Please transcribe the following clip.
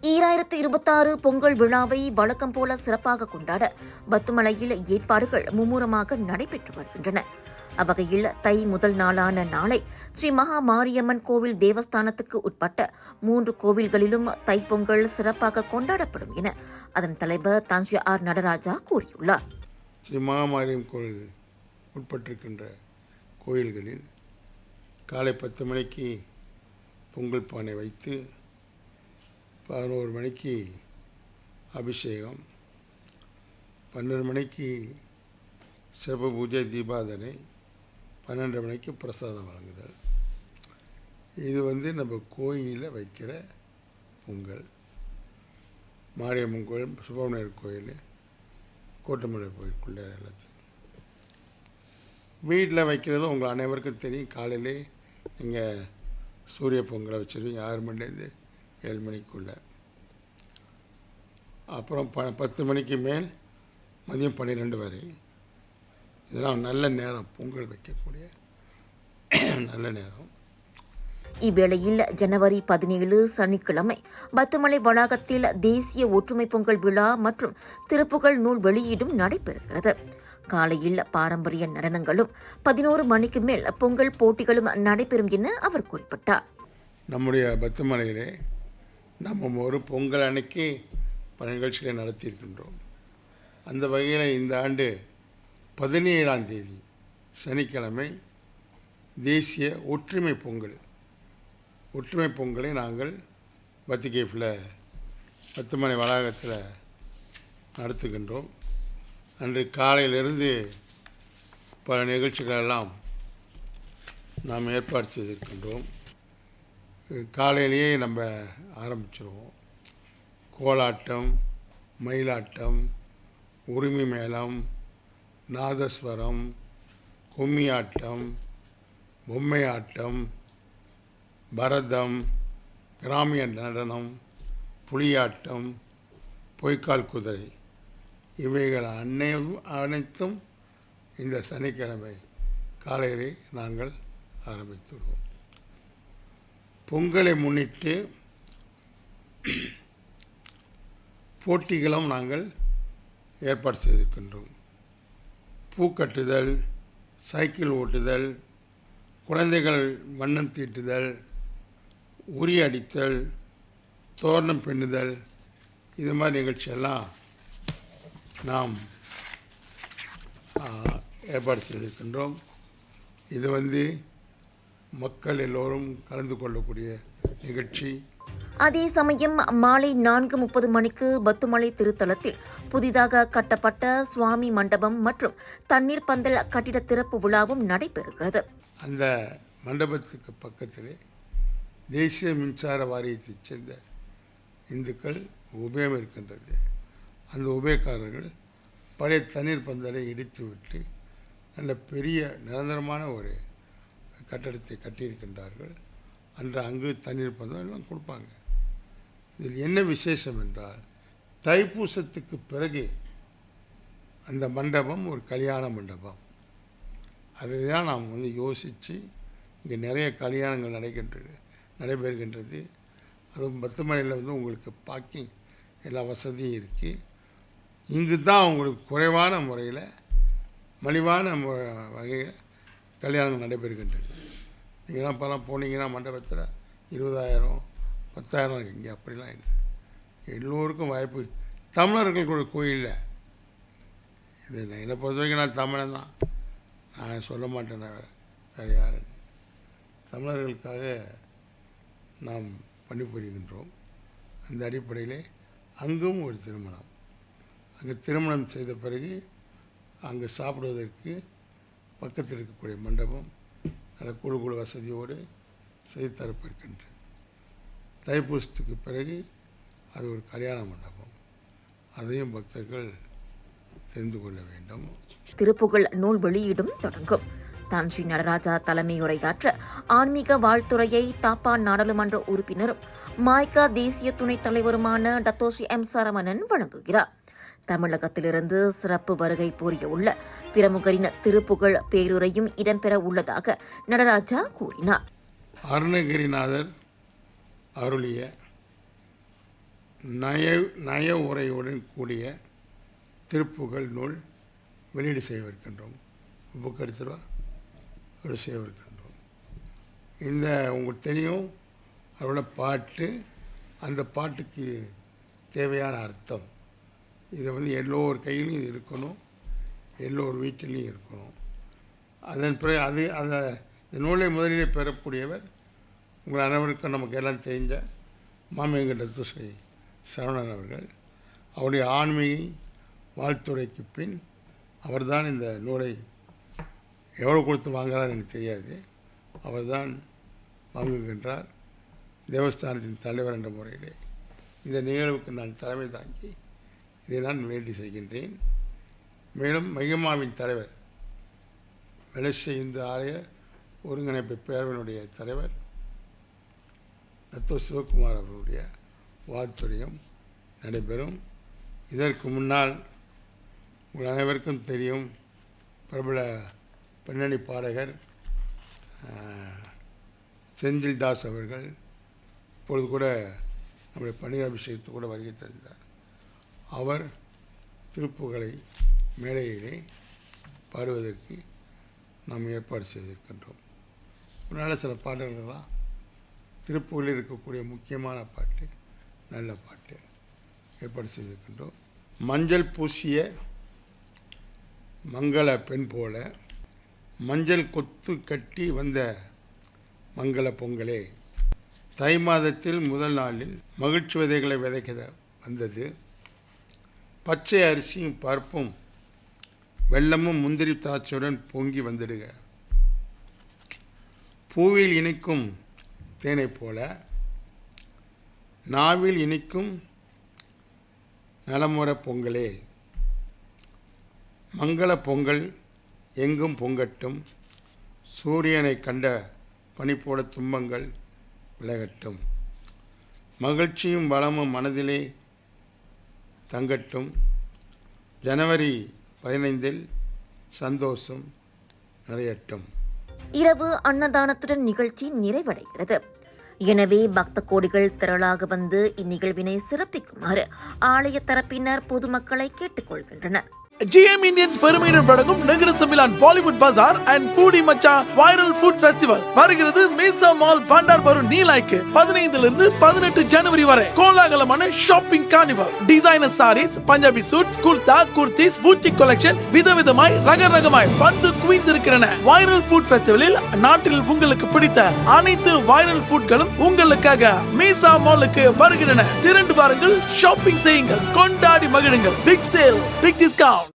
2026 பொங்கல் விழாவை வழக்கம் போல சிறப்பாக கொண்டாட பத்துமலையில் ஏற்பாடுகள் மும்முரமாக நடைபெற்று வருகின்றன. அவ்வகையில் தை முதல் நாளான நாளை ஸ்ரீ மகா மாரியம்மன் கோவில் தேவஸ்தானத்துக்கு உட்பட்ட 3 கோவில்களிலும் தைப்பொங்கல் சிறப்பாக கொண்டாடப்படும் என அதன் தலைவர் தாஞ்சி ஆர் நடராஜா கூறியுள்ளார். ஸ்ரீ மகா மாரியம்மன் கோவில் உட்பட்டிருக்கின்ற கோயில்களில் காலை 10 மணிக்கு பொங்கல் பானை வைத்து 11 மணிக்கு அபிஷேகம், 12 மணிக்கு சிறப்பு பூஜை தீபாதனை, 12 மணிக்கு பிரசாதம் வழங்குதல். இது நம்ம கோயிலில் வைக்கிற பொங்கல். மாரியம்மன் கோயில், சுப்பிரமணியர் கோயில், கோட்டமலை கோயிலுக்குள்ளே எல்லாத்தையும் வீட்டில் வைக்கிறது உங்கள் அனைவருக்கும் தெரியும். காலையிலே நீங்கள் சூரிய பொங்கலை வச்சுருவீங்க 6 மணிலேருந்து 7 மணிக்குள்ளே. அப்புறம் 10 மணிக்கு மேல் மதியம் 12 வரை. இதெல்லாம் நல்ல நேரம், பொங்கல் வைக்கக்கூடிய நல்ல நேரம். இவ்வேளையில் ஜனவரி 17 சனிக்கிழமை பத்துமலை வளாகத்தில் தேசிய ஒற்றுமை பொங்கல் விழா மற்றும் திருப்புகழ் நூல் வெளியீடும் நடைபெறுகிறது. காலையில் பாரம்பரிய நடனங்களும் 11 மணிக்கு மேல் பொங்கல் போட்டிகளும் நடைபெறும் என அவர் குறிப்பிட்டார். நம்முடைய பத்துமலையிலே நம்ம ஒரு பொங்கல் அன்னைக்கு பல நிகழ்ச்சிகளை நடத்தியிருக்கின்றோம். அந்த வகையில் இந்த ஆண்டு 17ஆம் தேதி சனிக்கிழமை தேசிய ஒற்றுமை பொங்கலை நாங்கள் பத்திகேஃபில் பத்துமலை வளாகத்தில் நடத்துகின்றோம். அன்று காலையிலிருந்து பல நிகழ்ச்சிகளெல்லாம் நாம் ஏற்பாடு செய்திருக்கின்றோம். காலையிலேயே நம்ம ஆரம்பிச்சிருவோம். கோலாட்டம், மயிலாட்டம், உரிமை மேளம், நாதஸ்வரம், கும்மியாட்டம், பொம்மையாட்டம், பரதம், கிராமிய நடனம், புலியாட்டம், பொய்க்கால் குதிரை இவைகள் அனைத்தும் இந்த சனிக்கிழமை காலையிலே நாங்கள் ஆரம்பித்துள்ளோம். பொங்கலை முன்னிட்டு போட்டிகளும் நாங்கள் ஏற்பாடு செய்திருக்கின்றோம். பூக்கட்டுதல், சைக்கிள் ஓட்டுதல், குழந்தைகள் வண்ணம் தீட்டுதல், உரி அடித்தல், தோரணம் பின்னுதல், இது மாதிரி நிகழ்ச்சியெல்லாம் நாம் ஏற்பாடு செய்திருக்கின்றோம். இது மக்கள் எல்லோரும் கலந்து கொள்ளக்கூடிய நிகழ்ச்சி. அதே சமயம் மாலை 4:30 மணிக்கு பத்துமலை திருத்தலத்தில் புதிதாக கட்டப்பட்ட சுவாமி மண்டபம் மற்றும் தண்ணீர் பந்தல் கட்டிட திறப்பு விழாவும் நடைபெறுகிறது. அந்த மண்டபத்துக்கு பக்கத்திலே தேசிய மின்சார வாரியத்தைச் சேர்ந்த இந்துக்கள் உபயம் இருக்கின்றது. அந்த உபயக்காரர்கள் பழைய தண்ணீர் பந்தலை இடித்துவிட்டு நல்ல பெரிய நிரந்தரமான ஒரு கட்டடத்தை கட்டியிருக்கின்றார்கள். அன்று அங்கு தண்ணீர் பந்தல் எல்லாம் கொடுப்பாங்க. இதில் என்ன விசேஷம் என்றால், தைப்பூசத்துக்கு பிறகு அந்த மண்டபம் ஒரு கல்யாண மண்டபம். அதை தான் நாம் யோசித்து இங்கே நிறைய கல்யாணங்கள் நடைபெறுகின்றது. அதுவும் பத்துமலையில் உங்களுக்கு பார்க்கிங் எல்லா வசதியும் இருக்குது. இங்கு தான் உங்களுக்கு குறைவான முறையில் மலிவான வகையில் கல்யாணங்கள் நடைபெறுகின்றது. நீங்களாம் இப்போலாம் போனீங்கன்னா மண்டபத்தில் 20,000 10,000 இங்கே அப்படிலாம் இல்லை. எல்லோருக்கும் வாய்ப்பு. தமிழர்கள் கோயிலில் இது என்னை பொறுத்த வரைக்கும் நான் தமிழன் தான், நான் சொல்ல மாட்டேன் வேறு யாருன்னு. தமிழர்களுக்காக நாம் பணிபுரிகின்றோம். அந்த அடிப்படையிலே அங்கும் ஒரு திருமணம். அங்கே திருமணம் செய்த பிறகு அங்கே சாப்பிடுவதற்கு பக்கத்தில் இருக்கக்கூடிய மண்டபம் நல்ல குழு வசதியோடு செய்து தரப்பஇருக்கின்றது. தைப்பூசத்துக்கு பிறகு அது ஒரு கல்யாண மண்டபம். அதையும் பக்தர்கள் தெரிந்து கொள்ள வேண்டும். திருப்புகழ் நூல் வெளியீடும் தொடங்கும். தான்ஸ்ரீ நடராஜா தலைமை உரையாற்ற ஆன்மீக வாழ்த்துறையை தாப்பா நாடாளுமன்ற உறுப்பினரும் மாய்கா தேசிய துணைத் தலைவருமான டத்தோஸ்ரீ எம் சரவணன் வழங்குகிறார். தமிழகத்திலிருந்து சிறப்பு வருகை புரிய உள்ள பிரமுகரின் திருப்புகழ் பேருரையும் இடம்பெற உள்ளதாக நடராஜா கூறினார். அருணகிரிநாதர் அருளிய நய உரையுடன் கூடிய திருப்புகழ் நூல் வெளியீடு செய்யவிருக்கின்றோம். புக் எடுத்துருவா வெளியீடு செய்யவிருக்கின்றோம். இந்த உங்களுக்கு தெரியும் அதோட பாட்டு, அந்த பாட்டுக்கு தேவையான அர்த்தம், இதை எல்லோர் கையிலையும் இது இருக்கணும், எல்லோர் வீட்டிலையும் இருக்கணும். அதன் பிறகு அந்த நூலை முதலிலே பெறக்கூடியவர் உங்கள் அனைவருக்கும் நமக்கு எல்லாம் தெரிஞ்ச மாமேங்கண்ட துஸ்ரீ சரவணன் அவர்கள். அவருடைய ஆன்மீக வாழ்த்துறைக்கு பின் அவர்தான் இந்த நூலை எவ்வளோ கொடுத்து வாங்குகிறார் எனக்கு தெரியாது, அவர்தான் வாங்குகின்றார். தேவஸ்தானத்தின் தலைவர் என்ற முறையிலே இந்த நிகழ்வுக்கு நான் தலைமை தாங்கி இதை நான் வேண்டி செய்கின்றேன். மேலும் மகிமாவின் தலைவர், மலேசிய இந்து ஆலய ஒருங்கிணைப்பு பேரவையினுடைய தலைவர் டத்தோ சிவகுமார் அவர்களுடைய வாழ்த்துறையும் நடைபெறும். இதற்கு முன்னால் உங்கள் அனைவருக்கும் தெரியும், பிரபல பின்னணி பாடகர் செந்தில் தாஸ் அவர்கள் இப்பொழுது கூட நம்முடைய பன்னீர் அபிஷேகத்துக்கு கூட வருகை தந்தார். அவர் திருப்புகளை மேடையிலே பாடுவதற்கு நாம் ஏற்பாடு செய்திருக்கின்றோம். அதனால் சில பாடல்கள்லாம் திருப்புகளில் இருக்கக்கூடிய முக்கியமான பாட்டு, நல்ல பாட்டு ஏற்பாடு செய்திருக்கின்றோம். மஞ்சள் பூசிய மங்கள பெண் போல மஞ்சள் கொத்து கட்டி வந்த மங்கள பொங்கலே, தை மாதத்தில் முதல் நாளில் மகிழ்ச்சி விதைகளை விதைக்க வந்தது. பச்சை அரிசியும் பருப்பும் வெல்லமும் முந்திரி திராட்சையுடன் பொங்கி வந்துடுக. பூவில் இனிக்கும் தேனை போல நாவில் இனிக்கும் நலமுறை பொங்கலே, மங்கள பொங்கல் எங்கும் பொங்கட்டும், சூரியனை கண்ட பனி போல துன்பங்கள் விலகட்டும், மகிழ்ச்சியும் வளமும் மனதிலே தங்கட்டும், ஜனவரி 15 சந்தோஷம் நிறையட்டும். இரவு அன்னதானத்துடன் நிகழ்ச்சி நிறைவடைகிறது. எனவே பக்த கோடிகள் திரளாக வந்து இந்நிகழ்வினை சிறப்பிக்குமாறு ஆலய தரப்பினர் பொதுமக்களை கேட்டுக்கொள்கின்றனர். GM Indians பெருமையுடன் வழங்கும் நகர சமிலான் பாலிவுட் பஜார் அண்ட் ஃபூடி மச்சா வைரல் ஃபுட் ஃபெஸ்டிவல் வருகிறது மீசா மால் பண்டார் பரு நீலாய்க்கு 15 இருந்து 18 ஜனவரி வரை. கோலாகலமான shopping carnival, designer sarees, Punjabi suits, kurta, kurtis, boutique collection விதவிதமாய் ரகரகமாய் வந்து குவிந்திருக்கின்றன. வைரல் ஃபுட் ஃபெஸ்டிவலில் நாட்டில் உங்களுக்கு பிடித்த அனைத்து வைரல் ஃபுட்களும் உங்களுக்காக மீசா மாலுக்கு வருகின்றன. திரண்டு வாருங்கள், ஷாப்பிங் செய்யுங்கள், கொண்டாடி மகிழுங்கள். Big sale, big discount.